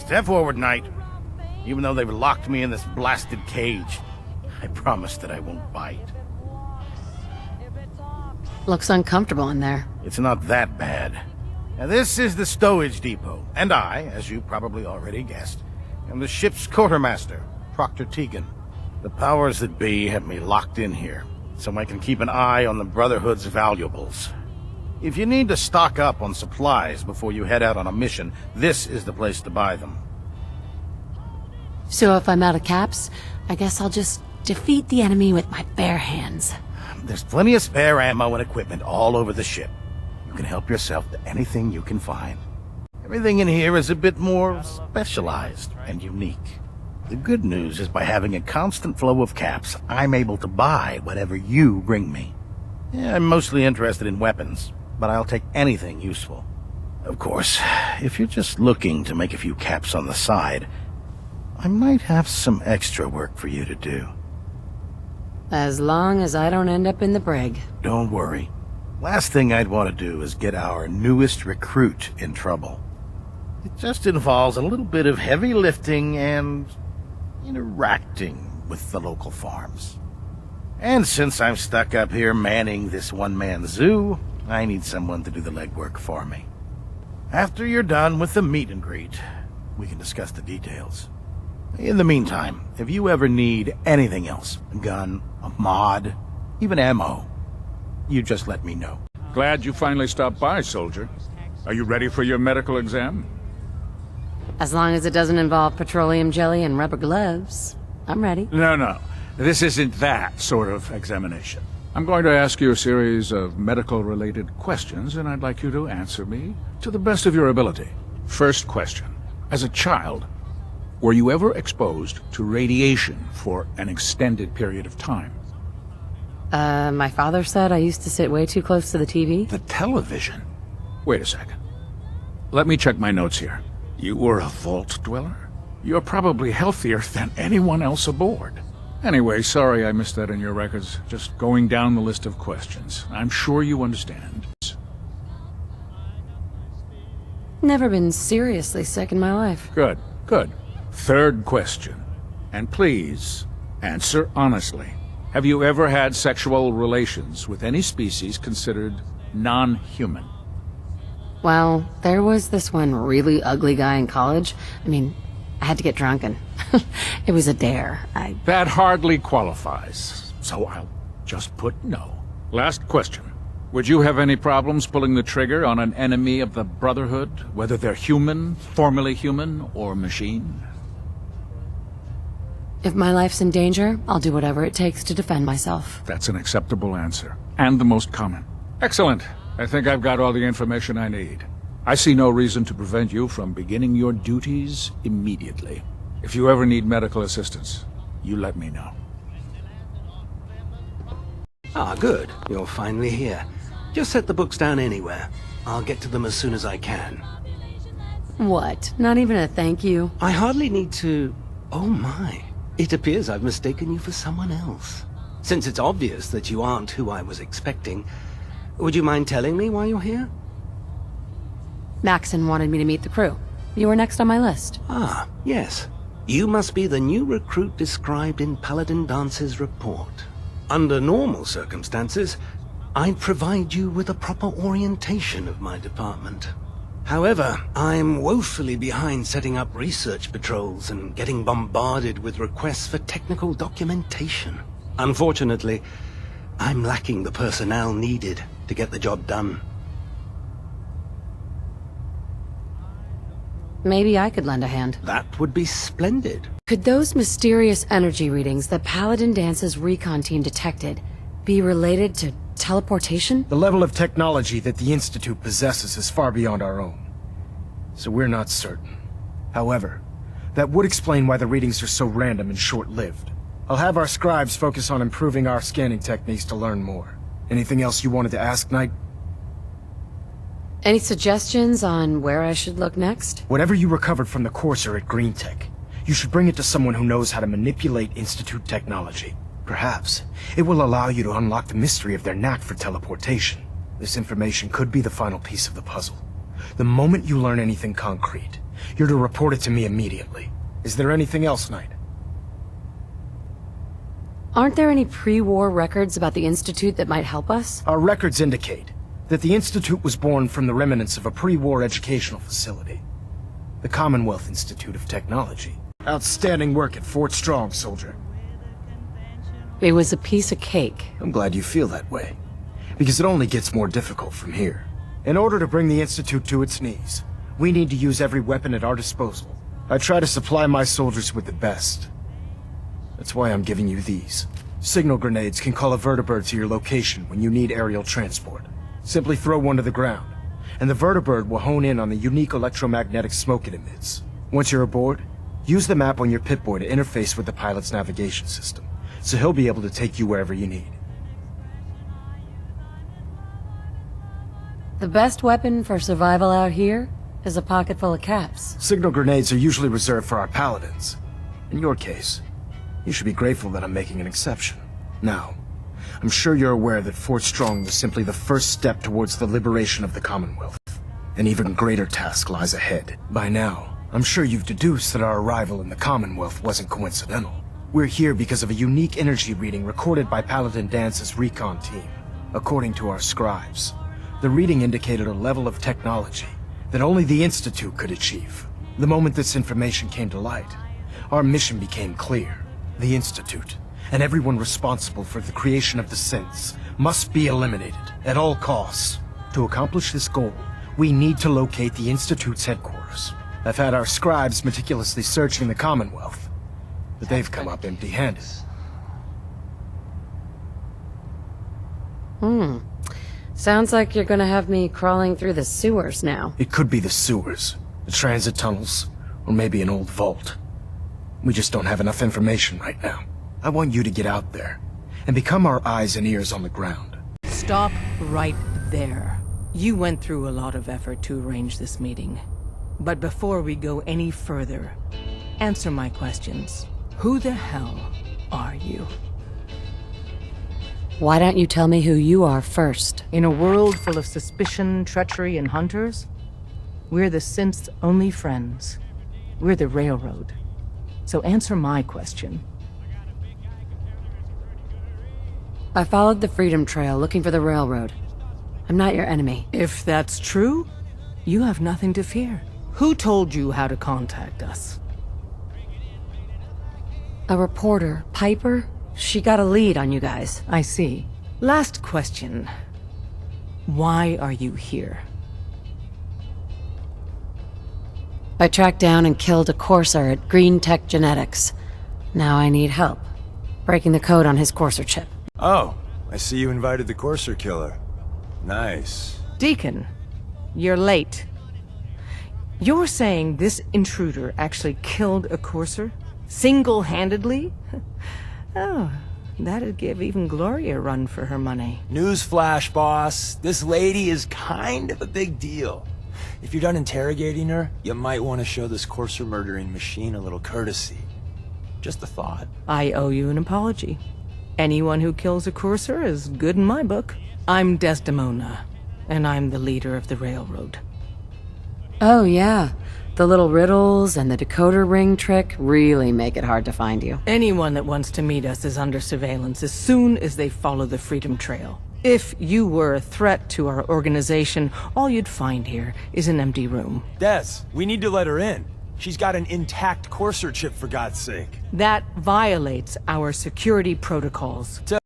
Step forward, Knight. Even though they've locked me in this blasted cage, I promise that I won't bite. Looks uncomfortable in there. It's not that bad. Now, this is the stowage depot, and I, as you probably already guessed, am the ship's quartermaster, Proctor Tegan. The powers that be have me locked in here, so I can keep an eye on the Brotherhood's valuables. If you need to stock up on supplies before you head out on a mission, this is the place to buy them. So if I'm out of caps, I guess I'll just defeat the enemy with my bare hands. There's plenty of spare ammo and equipment all over the ship. You can help yourself to anything you can find. Everything in here is a bit more specialized and unique. The good news is by having a constant flow of caps, I'm able to buy whatever you bring me. Yeah, I'm mostly interested in weapons, but I'll take anything useful. Of course, if you're just looking to make a few caps on the side, I might have some extra work for you to do. As long as I don't end up in the brig. Don't worry. Last thing I'd want to do is get our newest recruit in trouble. It just involves a little bit of heavy lifting and interacting with the local farms. And since I'm stuck up here manning this one-man zoo, I need someone to do the legwork for me. After you're done with the meet and greet, we can discuss the details. In the meantime, if you ever need anything else, a gun, a mod, even ammo, you just let me know. Glad you finally stopped by, soldier. Are you ready for your medical exam? As long as it doesn't involve petroleum jelly and rubber gloves, I'm ready. No. This isn't that sort of examination. I'm going to ask you a series of medical-related questions, and I'd like you to answer me to the best of your ability. First question. As a child, were you ever exposed to radiation for an extended period of time? My father said I used to sit way too close to the TV. The television? Wait a second. Let me check my notes here. You were a vault dweller? You're probably healthier than anyone else aboard. Anyway, sorry I missed that in your records. Just going down the list of questions. I'm sure you understand. Never been seriously sick in my life. Good. Third question. And please, answer honestly. Have you ever had sexual relations with any species considered non-human? Well, there was this one really ugly guy in college. I had to get drunk and it was a dare. That hardly qualifies, so I'll just put no. Last question. Would you have any problems pulling the trigger on an enemy of the Brotherhood, whether they're human, formerly human, or machine? If my life's in danger, I'll do whatever it takes to defend myself. That's an acceptable answer, and the most common. Excellent. I think I've got all the information I need. I see no reason to prevent you from beginning your duties immediately. If you ever need medical assistance, you let me know. Ah, good. You're finally here. Just set the books down anywhere. I'll get to them as soon as I can. What? Not even a thank you? I hardly need to... Oh my. It appears I've mistaken you for someone else. Since it's obvious that you aren't who I was expecting, would you mind telling me why you're here? Maxon wanted me to meet the crew. You were next on my list. Ah, yes. You must be the new recruit described in Paladin Dance's report. Under normal circumstances, I'd provide you with a proper orientation of my department. However, I'm woefully behind setting up research patrols and getting bombarded with requests for technical documentation. Unfortunately, I'm lacking the personnel needed to get the job done. Maybe I could lend a hand. That would be splendid. Could those mysterious energy readings that Paladin Dance's recon team detected be related to teleportation? The level of technology that the Institute possesses is far beyond our own, so we're not certain. However, that would explain why the readings are so random and short-lived. I'll have our scribes focus on improving our scanning techniques to learn more. Anything else you wanted to ask, Knight? Any suggestions on where I should look next? Whatever you recovered from the courser at Green Tech, you should bring it to someone who knows how to manipulate Institute technology. Perhaps it will allow you to unlock the mystery of their knack for teleportation. This information could be the final piece of the puzzle. The moment you learn anything concrete, You're to report it to me immediately. Is there anything else, Knight? Aren't there any pre-war records about the Institute that might help us? Our records indicate that the Institute was born from the remnants of a pre-war educational facility. The Commonwealth Institute of Technology. Outstanding work at Fort Strong, soldier. It was a piece of cake. I'm glad you feel that way, because it only gets more difficult from here. In order to bring the Institute to its knees, we need to use every weapon at our disposal. I try to supply my soldiers with the best. That's why I'm giving you these. Signal grenades can call a vertibird to your location when you need aerial transport. Simply throw one to the ground, and the vertibird will hone in on the unique electromagnetic smoke it emits. Once you're aboard, use the map on your Pip-Boy to interface with the pilot's navigation system, so he'll be able to take you wherever you need. The best weapon for survival out here is a pocket full of caps. Signal grenades are usually reserved for our paladins. In your case, you should be grateful that I'm making an exception. Now, I'm sure you're aware that Fort Strong was simply the first step towards the liberation of the Commonwealth. An even greater task lies ahead. By now, I'm sure you've deduced that our arrival in the Commonwealth wasn't coincidental. We're here because of a unique energy reading recorded by Paladin Dance's recon team. According to our scribes, the reading indicated a level of technology that only the Institute could achieve. The moment this information came to light, our mission became clear. The Institute, and everyone responsible for the creation of the synths, must be eliminated at all costs. To accomplish this goal, we need to locate the Institute's headquarters. I've had our scribes meticulously searching the Commonwealth, but they've come up empty-handed. Sounds like you're gonna have me crawling through the sewers now. It could be the sewers, the transit tunnels, or maybe an old vault. We just don't have enough information right now. I want you to get out there and become our eyes and ears on the ground. Stop right there. You went through a lot of effort to arrange this meeting. But before we go any further, answer my questions. Who the hell are you? Why don't you tell me who you are first? In a world full of suspicion, treachery, and hunters, we're the synth's only friends. We're the Railroad. So answer my question. I followed the Freedom Trail looking for the railroad. I'm not your enemy. If that's true, you have nothing to fear. Who told you how to contact us? A reporter, Piper, she got a lead on you guys. I see. Last question. Why are you here? I tracked down and killed a courser at Green Tech Genetics. Now I need help breaking the code on his courser chip. Oh, I see you invited the Courser killer. Nice. Deacon, you're late. You're saying this intruder actually killed a courser? Single-handedly? Oh, that'd give even Gloria a run for her money. Newsflash, boss. This lady is kind of a big deal. If you're done interrogating her, you might want to show this Courser murdering machine a little courtesy. Just a thought. I owe you an apology. Anyone who kills a courser is good in my book. I'm Desdemona, and I'm the leader of the Railroad. Oh yeah, the little riddles and the decoder ring trick really make it hard to find you. Anyone that wants to meet us is under surveillance as soon as they follow the Freedom Trail. If you were a threat to our organization, all you'd find here is an empty room. Des, we need to let her in. She's got an intact Courser chip, for God's sake. That violates our security protocols.